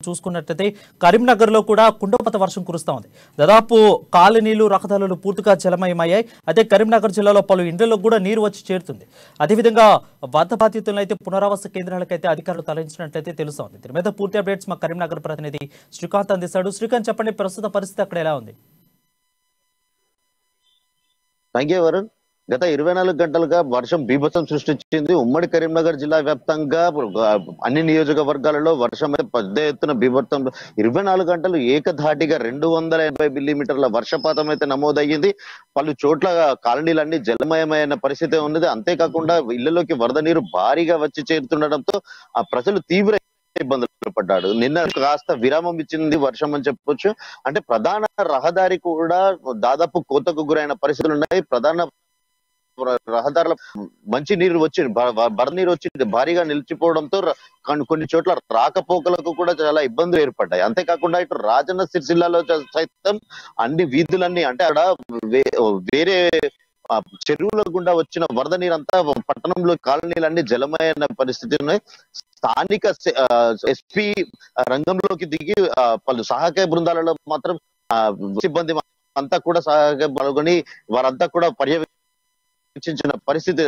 చూసుకున్నట్లయితే కరీంనగర్ లో కూడా కుండపోత వర్షం కురుస్తా ఉంది. దాదాపు కాలనీలు రహదారులు పూర్తిగా జలమయమయ్యాయి. అయితే కరీంనగర్ జిల్లాలో పలు ఇండ్లలో కూడా నీరు వచ్చి చేరుతుంది. అదేవిధంగా వరద బాధితులను అయితే పునరావాస కేంద్రాలకైతే అధికారులు తరలించినట్లయితే తెలుస్తోంది. దీని మీద పూర్తి అప్డేట్స్ మా కరీంనగర్ ప్రతినిధి శ్రీకాంత్ అందిస్తాడు. శ్రీకాంత్, చెప్పండి, ప్రస్తుత పరిస్థితి అక్కడ ఎలా ఉంది? Thank you Varun. గత 24 గంటలుగా వర్షం బీభత్సం సృష్టించింది. ఉమ్మడి కరీంనగర్ జిల్లా వ్యాప్తంగా అన్ని నియోజకవర్గాలలో వర్షం అయితే పెద్ద ఎత్తున బీభత్సం 24 గంటలు ఏకధాటిగా 280 మిల్లీమీటర్ల వర్షపాతం అయితే నమోదయ్యింది. పలు చోట్ల కాలనీలన్నీ జలమయమైన పరిస్థితి ఉన్నది. అంతేకాకుండా ఇళ్లలోకి వరద నీరు భారీగా వచ్చి చేరుతుండటంతో ఆ ప్రజలు తీవ్ర ఇబ్బందులు పడ్డాడు. నిన్న కాస్త విరామం ఇచ్చింది వర్షం అని చెప్పొచ్చు. అంటే ప్రధాన రహదారి కూడా దాదాపు కోతకు గురైన పరిస్థితులు ఉన్నాయి. ప్రధాన రహదారుల మంచి నీరు వచ్చి వరద నీరు వచ్చి భారీగా నిలిచిపోవడంతో కొన్ని చోట్ల రాకపోకలకు కూడా చాలా ఇబ్బందులు ఏర్పడ్డాయి. అంతేకాకుండా ఇటు రాజన్న సిరిసిల్లాలో సైతం అన్ని వీధులన్నీ అంటే అక్కడ వేరే చెరువుల గుండా వచ్చిన వరద నీరంతా పట్టణంలో కాలనీలన్నీ జలమయమైన పరిస్థితి ఉన్నాయి. స్థానిక ఎస్పీ రంగంలోకి దిగి పలు సహాయక బృందాలలో మాత్రం సిబ్బంది అంతా కూడా సహాయక పాల్గొని వారంతా కూడా పర్యవేక్షించిన పరిస్థితి.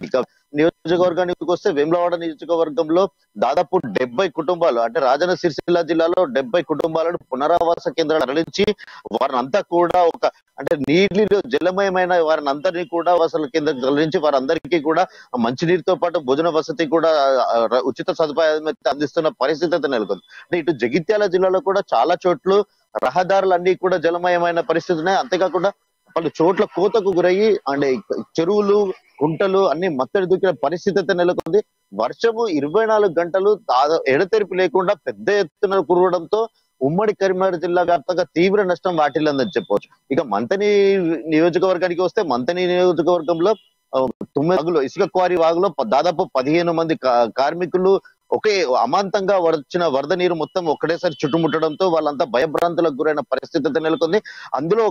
నియోజకవర్గానికి వస్తే వేములవాడ నియోజకవర్గంలో దాదాపు 70 కుటుంబాలు అంటే రాజన్న సిరిసిల్ల జిల్లాలో 70 కుటుంబాలను పునరావాస కేంద్రాలు తరలించి వారిని అంతా కూడా అంటే నీటిలో జలమయమైన వారిని అందరినీ కూడా ఆవాసాల కేంద్రం తరలించి వారందరికీ కూడా మంచినీరుతో పాటు భోజన వసతి కూడా ఉచిత సదుపాయం అందిస్తున్న పరిస్థితి అయితే నెలకొంది. అంటే ఇటు జగిత్యాల జిల్లాలో కూడా చాలా చోట్ల రహదారులన్నీ కూడా జలమయమైన పరిస్థితి ఉన్నాయి. అంతేకాకుండా పలు చోట్ల కోతకు గురయ్యి అంటే చెరువులు కుంటలు అన్ని మత్తడి దూకిన పరిస్థితి అయితే నెలకొంది. వర్షము 24 గంటలు ఎడతెరిపి లేకుండా పెద్ద ఎత్తున కురవడంతో ఉమ్మడి కరీంనగర్ జిల్లా వ్యాప్తంగా తీవ్ర నష్టం వాటిల్లందని చెప్పవచ్చు. ఇక మంతని నియోజకవర్గానికి వస్తే మంతని నియోజకవర్గంలో 9 ఇసుక క్వారీ వాగులో దాదాపు 15 మంది కార్మికులు ఒకే అమాంతంగా వచ్చిన వరద నీరు మొత్తం ఒకటేసారి చుట్టుముట్టడంతో వాళ్ళంతా భయభ్రాంతులకు గురైన పరిస్థితి నెలకొంది. అందులో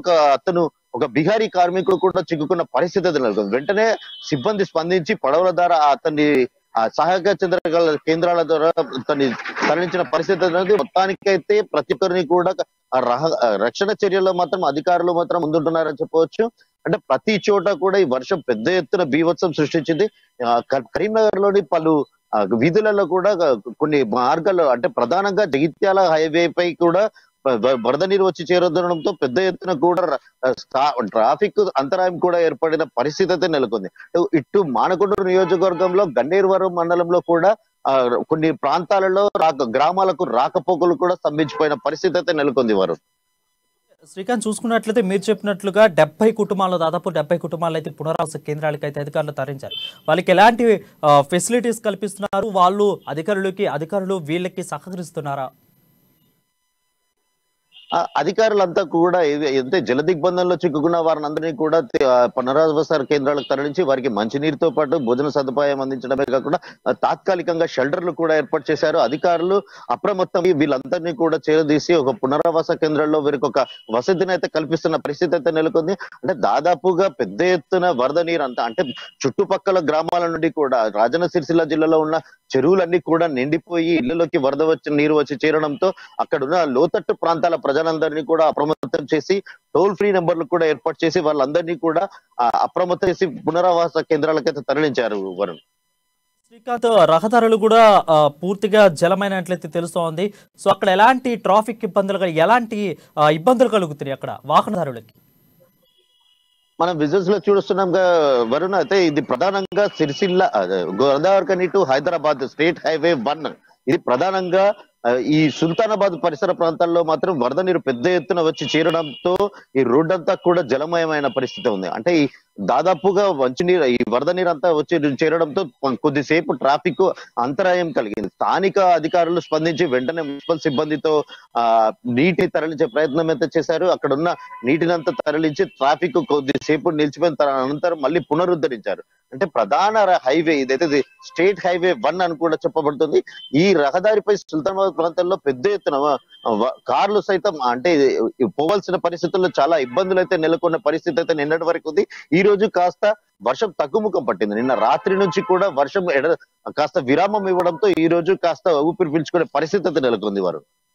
ఒక బిహారీ కార్మికుడు కూడా చిక్కుకున్న పరిస్థితి నెలకొంది. వెంటనే సిబ్బంది స్పందించి పడవల ద్వారా అతన్ని సహాయక కేంద్రాల ద్వారా అతన్ని తరలించిన పరిస్థితి అనేది. మొత్తానికైతే ప్రతి ఒక్కరిని కూడా రక్షణ చర్యల్లో మాత్రం అధికారులు మాత్రం ముందుంటున్నారని చెప్పవచ్చు. అంటే ప్రతి చోట కూడా ఈ వర్షం పెద్ద ఎత్తున బీభత్సం సృష్టించింది. కరీంనగర్ లోని పలు వీధులలో కూడా కొన్ని మార్గాల్లో అంటే ప్రధానంగా జగిత్యాల హైవే పై కూడా వరద నీరు వచ్చి చేరుతుండడంతో పెద్ద ఎత్తున కూడా ట్రాఫిక్ అంతరాయం కూడా ఏర్పడిన పరిస్థితి అయితే నెలకొంది. ఇటు మానకొండూరు నియోజకవర్గంలో గన్నేరువరం మండలంలో కూడా కొన్ని ప్రాంతాలలో గ్రామాలకు రాకపోకలు కూడా స్తంభించిపోయిన పరిస్థితి అయితే నెలకొంది. వారు శ్రీకాంత్, చూసుకున్నట్లయితే మీరు చెప్పినట్లుగా దాదాపు 70 కుటుంబాలు అయితే పునరావాస కేంద్రాలకు అయితే అధికారులు తరలించారు. వాళ్ళకి ఎలాంటి ఫెసిలిటీస్ కల్పిస్తున్నారు? వాళ్ళు అధికారులు వీళ్ళకి సహకరిస్తున్నారా? అధికారులంతా కూడా ఎంత జల దిగ్బంధంలో చిక్కుకున్న వారిని అందరినీ కూడా పునరావాస కేంద్రాలకు తరలించి వారికి మంచినీరుతో పాటు భోజన సదుపాయం అందించడమే కాకుండా తాత్కాలికంగా షెల్టర్లు కూడా ఏర్పాటు చేశారు. అధికారులు అప్రమత్తం వీళ్ళందరినీ కూడా చేరదీసి ఒక పునరావాస కేంద్రంలో వీరికి ఒక వసతిని అయితే కల్పిస్తున్న పరిస్థితి అయితే నెలకొంది. అంటే దాదాపుగా పెద్ద ఎత్తున వరద నీరు అంతా అంటే చుట్టుపక్కల గ్రామాల నుండి కూడా రాజన్న సిరిసిల్ల జిల్లాలో ఉన్న చెరువులన్నీ కూడా నిండిపోయి ఇళ్లలోకి నీరు వచ్చి చేరడంతో అక్కడున్న లోతట్టు ప్రాంతాల ప్రజలందరినీ కూడా అప్రమత్తం చేసి టోల్ ఫ్రీ నెంబర్లు కూడా ఏర్పాటు చేసి వాళ్ళందరినీ కూడా అప్రమత్తం చేసి పునరావాస కేంద్రాలకైతే తరలించారు. వరుణ్, శ్రీకాంత్, రహదారులు కూడా పూర్తిగా జలమైనట్లయితే తెలుస్తోంది. సో అక్కడ ఎలాంటి ట్రాఫిక్ ఎలాంటి ఇబ్బందులు కలుగుతున్నాయి అక్కడ వాహనదారులకి? మనం విజువల్స్ లో చూస్తున్నాం వరుణ్. అయితే ఇది ప్రధానంగా Sircilla Godavarikhani to Hyderabad state highway 1. ఇది ప్రధానంగా ఈ సుల్తానాబాద్ పరిసర ప్రాంతాల్లో మాత్రం వరద నీరు పెద్ద ఎత్తున వచ్చి చేరడంతో ఈ రోడ్ అంతా కూడా జలమయమైన పరిస్థితి ఉంది. అంటే ఈ దాదాపుగా ఈ వరద నీరు అంతా వచ్చి చేరడంతో కొద్దిసేపు ట్రాఫిక్ అంతరాయం కలిగింది. స్థానిక అధికారులు స్పందించి వెంటనే మున్సిపల్ సిబ్బందితో నీటిని తరలించే ప్రయత్నం అయితే చేశారు. అక్కడ ఉన్న నీటిని అంతా తరలించి ట్రాఫిక్ కొద్దిసేపు నిలిచిపోయిన అనంతరం మళ్ళీ పునరుద్ధరించారు. అంటే ప్రధాన హైవే ఇదైతే స్టేట్ హైవే 1 అని కూడా చెప్పబడుతుంది. ఈ రహదారిపై సుల్తానాబాద్ ప్రాంతంలో పెద్ద ఎత్తున కార్లు సైతం అంటే పోవాల్సిన పరిస్థితుల్లో చాలా ఇబ్బందులు అయితే నెలకొన్న పరిస్థితి అయితే నిన్నటి వరకు ఉంది. ఈ రోజు కాస్త వర్షం తగ్గుముఖం పట్టింది. నిన్న రాత్రి నుంచి కూడా వర్షం కాస్త విరామం ఇవ్వడంతో ఈ రోజు కాస్త ఊపిరి పీల్చుకునే పరిస్థితి అయితే నెలకొంది. వారు